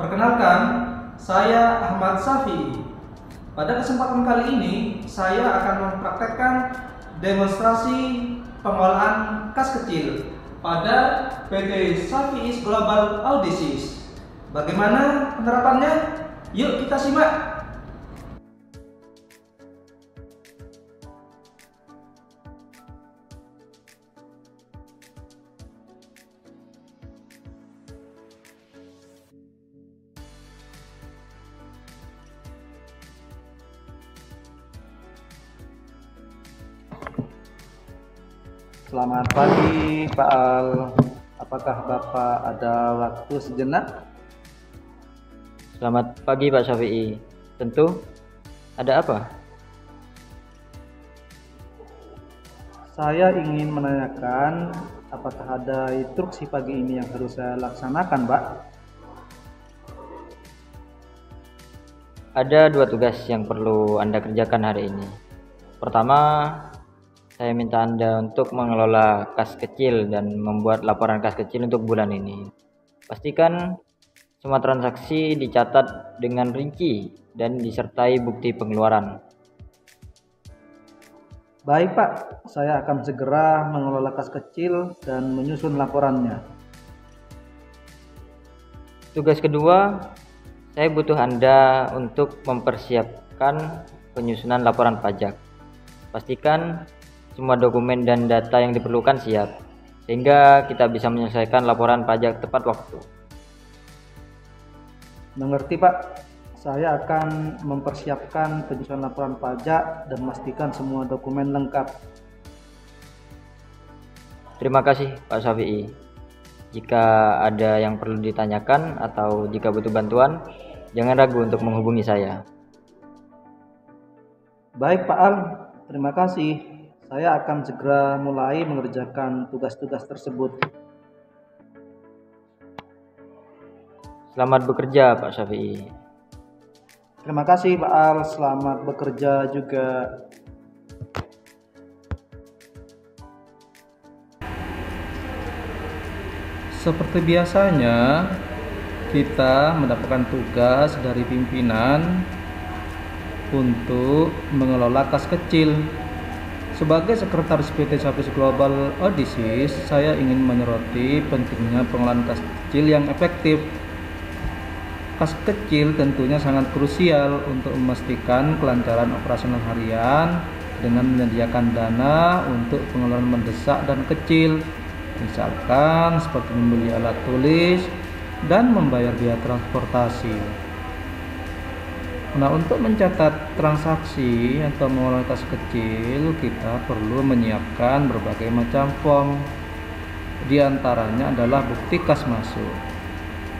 Perkenalkan, saya Ahmad Safi. Pada kesempatan kali ini, saya akan mempraktekkan demonstrasi pengolahan kas kecil pada PT Safi Global Audisis. Bagaimana penerapannya? Yuk kita simak. Selamat pagi, Pak Al. Apakah Bapak ada waktu sejenak? Selamat pagi, Pak Syafi'i. Tentu. Ada apa? Saya ingin menanyakan apakah ada instruksi pagi ini yang harus saya laksanakan, Pak? Ada dua tugas yang perlu Anda kerjakan hari ini. Pertama, saya minta Anda untuk mengelola kas kecil dan membuat laporan kas kecil untuk bulan ini. Pastikan semua transaksi dicatat dengan rinci dan disertai bukti pengeluaran. Baik, Pak. Saya akan segera mengelola kas kecil dan menyusun laporannya. Tugas kedua, saya butuh Anda untuk mempersiapkan penyusunan laporan pajak. Pastikan semua dokumen dan data yang diperlukan siap, sehingga kita bisa menyelesaikan laporan pajak tepat waktu. Mengerti, Pak. Saya akan mempersiapkan penyusunan laporan pajak dan memastikan semua dokumen lengkap. Terima kasih, Pak Syafi'i. Jika ada yang perlu ditanyakan atau jika butuh bantuan, jangan ragu untuk menghubungi saya. Baik, Pak Al. Terima kasih. Saya akan segera mulai mengerjakan tugas-tugas tersebut. Selamat bekerja, Pak Syafi'i. Terima kasih, Pak Al. Selamat bekerja juga. Seperti biasanya, kita mendapatkan tugas dari pimpinan untuk mengelola kas kecil. Sebagai sekretaris PT Safi Global Audisis, saya ingin menyoroti pentingnya pengelolaan kas kecil yang efektif. Kas kecil tentunya sangat krusial untuk memastikan kelancaran operasional harian dengan menyediakan dana untuk pengeluaran mendesak dan kecil, misalkan seperti membeli alat tulis dan membayar biaya transportasi. Nah, untuk mencatat transaksi atau mengelola kas kecil, kita perlu menyiapkan berbagai macam form. Di antaranya adalah bukti kas masuk.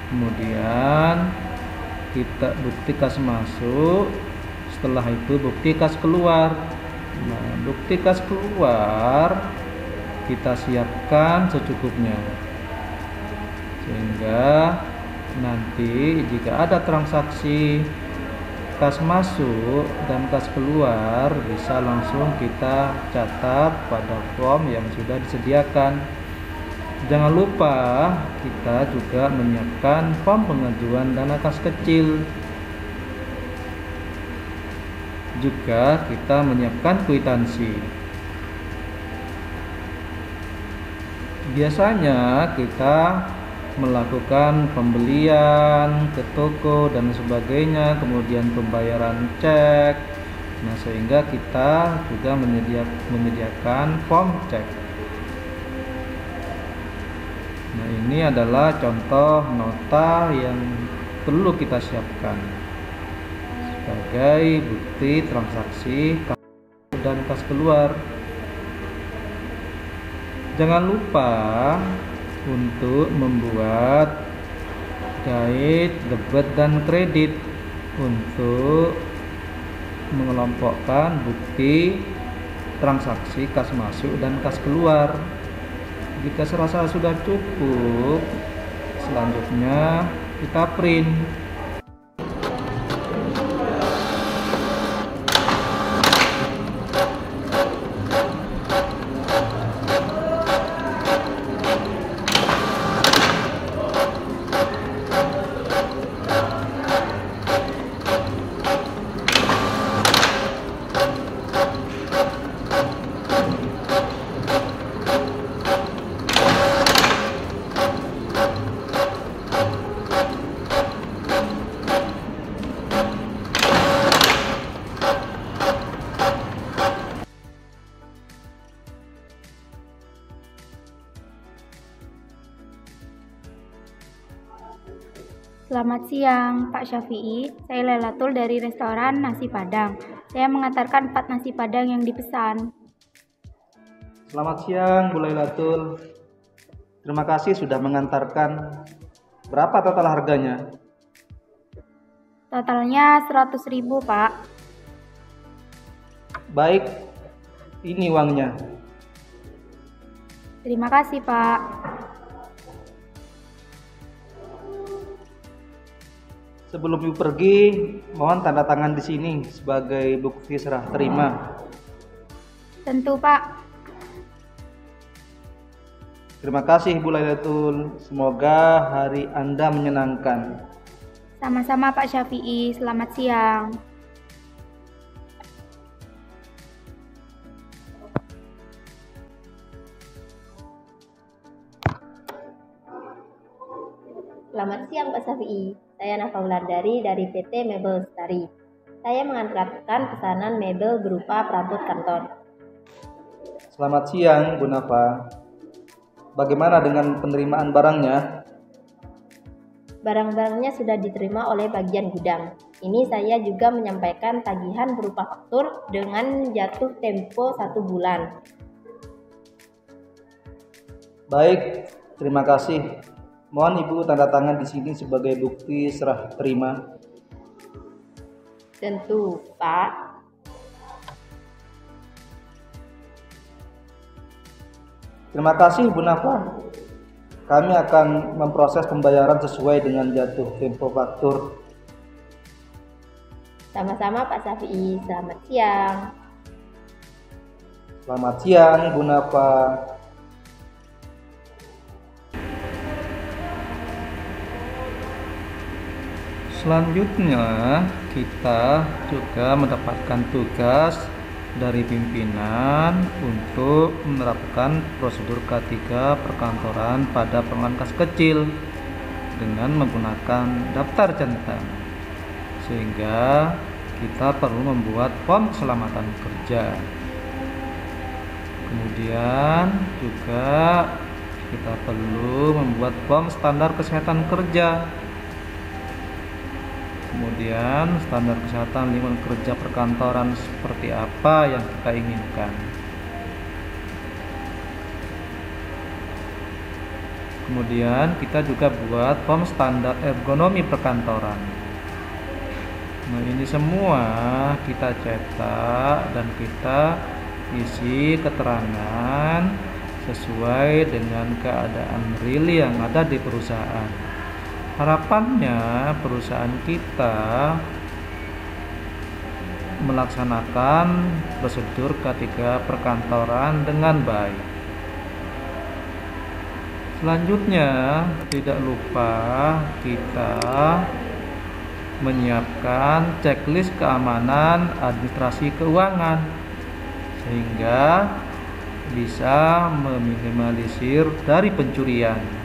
Kemudian kita bukti kas masuk, setelah itu bukti kas keluar. Nah, bukti kas keluar kita siapkan secukupnya, sehingga nanti jika ada transaksi kas masuk dan kas keluar bisa langsung kita catat pada form yang sudah disediakan. Jangan lupa kita juga menyiapkan form pengajuan dana kas kecil. Juga kita menyiapkan kwitansi. Biasanya kita melakukan pembelian ke toko dan sebagainya, kemudian pembayaran cek. Nah, sehingga kita juga menyediakan form cek. Nah, ini adalah contoh nota yang perlu kita siapkan sebagai bukti transaksi kas dan kas keluar. Jangan lupa untuk membuat guide debit dan kredit untuk mengelompokkan bukti transaksi kas masuk dan kas keluar. Jika serasa sudah cukup, selanjutnya kita print. Selamat siang, Pak Syafi'i. Saya Lailatul dari restoran Nasi Padang. Saya mengantarkan 4 nasi padang yang dipesan. Selamat siang, Bu Lailatul. Terima kasih sudah mengantarkan. Berapa total harganya? Totalnya 100.000, Pak. Baik, ini uangnya. Terima kasih, Pak. Sebelum Ibu pergi, mohon tanda tangan di sini sebagai bukti serah terima. Tentu, Pak. Terima kasih Bu Lailatul. Semoga hari Anda menyenangkan. Sama-sama, Pak Syafi'i. Selamat siang. Selamat siang Pak Syafi'i, saya Nafa Wulandari dari PT Mebel Lestari. Saya mengantarkan pesanan mebel berupa perabot kantor. Selamat siang Bu Nafa. Bagaimana dengan penerimaan barangnya? Barang-barangnya sudah diterima oleh bagian gudang. Ini saya juga menyampaikan tagihan berupa faktur dengan jatuh tempo 1 bulan. Baik, terima kasih. Mohon Ibu tanda tangan di sini sebagai bukti serah terima. Tentu, Pak. Terima kasih Bu Nafa. Kami akan memproses pembayaran sesuai dengan jatuh tempo faktur. Sama-sama Pak Syafi'i, selamat siang. Selamat siang Bu Nafa. Selanjutnya kita juga mendapatkan tugas dari pimpinan untuk menerapkan prosedur K3 perkantoran pada pengelolaan kas kecil dengan menggunakan daftar centang, sehingga kita perlu membuat form keselamatan kerja. Kemudian juga kita perlu membuat form standar kesehatan kerja. Kemudian standar kesehatan lingkungan kerja perkantoran seperti apa yang kita inginkan. Kemudian kita juga buat form standar ergonomi perkantoran. Nah, ini semua kita cetak dan kita isi keterangan sesuai dengan keadaan real yang ada di perusahaan. Harapannya perusahaan kita melaksanakan prosedur K3 perkantoran dengan baik. Selanjutnya, tidak lupa kita menyiapkan checklist keamanan administrasi keuangan sehingga bisa meminimalisir dari pencurian.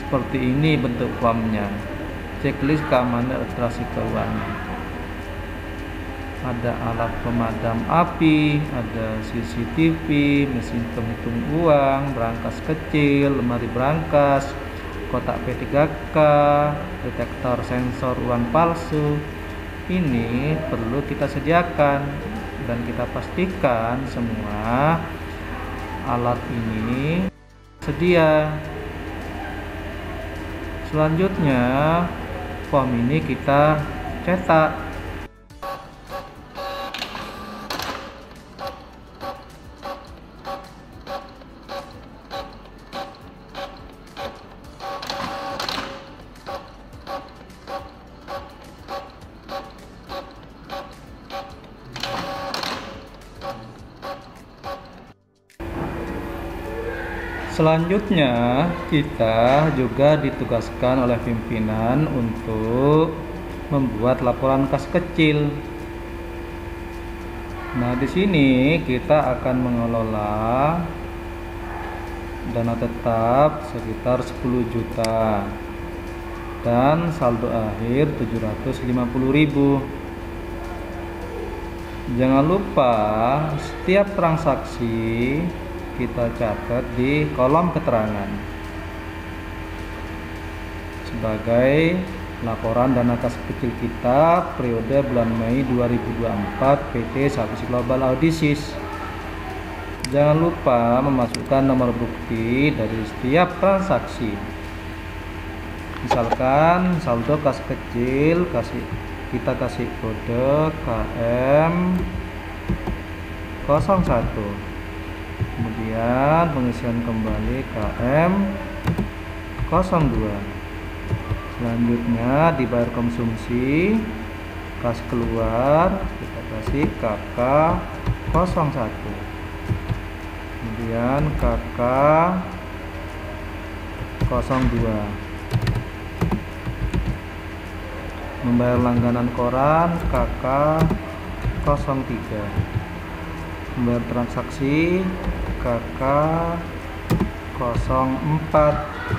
Seperti ini bentuk formnya, checklist keamanan administrasi keuangan. Ada alat pemadam api, ada CCTV, mesin penghitung uang, berangkas kecil, lemari berangkas, kotak P3K, detektor sensor uang palsu. Ini perlu kita sediakan dan kita pastikan semua alat ini sedia. Selanjutnya form ini kita cetak. Selanjutnya kita juga ditugaskan oleh pimpinan untuk membuat laporan kas kecil. Nah, di sini kita akan mengelola dana tetap sekitar 10 juta dan saldo akhir 750.000. Jangan lupa setiap transaksi kita catat di kolom keterangan. sebagai laporan dana kas kecil kita periode bulan Mei 2024 PT Savis Global Audisis. Jangan lupa memasukkan nomor bukti dari setiap transaksi. Misalkan saldo kas kecil kita kasih kode KM 01. Kemudian pengisian kembali KM 02. Selanjutnya dibayar konsumsi, kas keluar kita kasih KK 01. Kemudian KK 02. Membayar langganan koran KK 03. Membayar transaksi KK 04.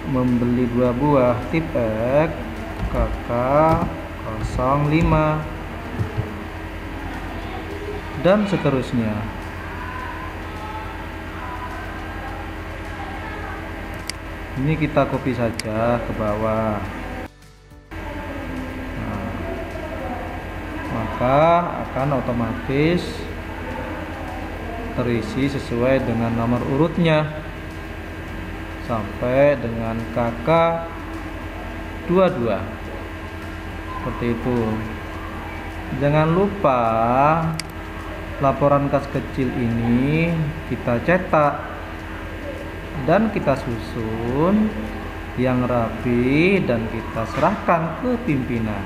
Membeli 2 buah tip X KK 05 dan seterusnya. Ini kita copy saja ke bawah. Nah, maka akan otomatis terisi sesuai dengan nomor urutnya sampai dengan KK 22. Seperti itu. Jangan lupa laporan kas kecil ini kita cetak dan kita susun yang rapi dan kita serahkan ke pimpinan.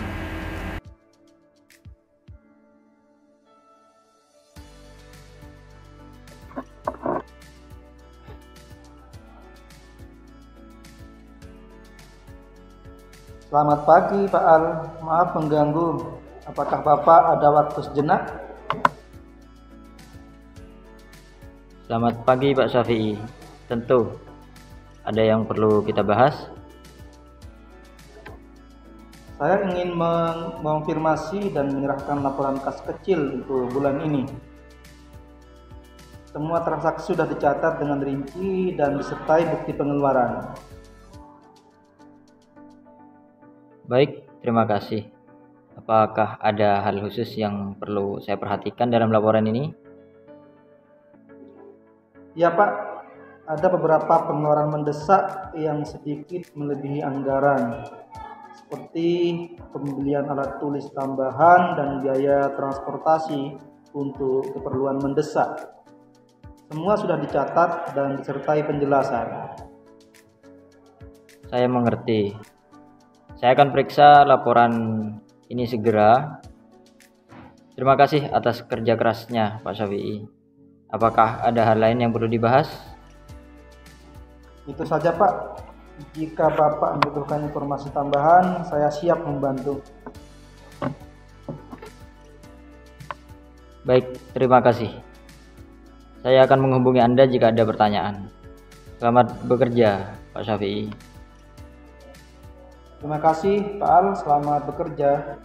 Selamat pagi Pak Al, maaf mengganggu. Apakah Bapak ada waktu sejenak? Selamat pagi Pak Syafi'i. Tentu. Ada yang perlu kita bahas? Saya ingin mengonfirmasi dan menyerahkan laporan kas kecil untuk bulan ini. Semua transaksi sudah dicatat dengan rinci dan disertai bukti pengeluaran. Baik, terima kasih. Apakah ada hal khusus yang perlu saya perhatikan dalam laporan ini? Ya Pak, ada beberapa pengeluaran mendesak yang sedikit melebihi anggaran, seperti pembelian alat tulis tambahan dan biaya transportasi untuk keperluan mendesak. Semua sudah dicatat dan disertai penjelasan. Saya mengerti. Saya akan periksa laporan ini segera. Terima kasih atas kerja kerasnya Pak Syafi'i. Apakah ada hal lain yang perlu dibahas? Itu saja Pak. Jika Bapak membutuhkan informasi tambahan, saya siap membantu. Baik, terima kasih. Saya akan menghubungi Anda jika ada pertanyaan. Selamat bekerja Pak Syafi'i. Terima kasih Pak Al, selamat bekerja.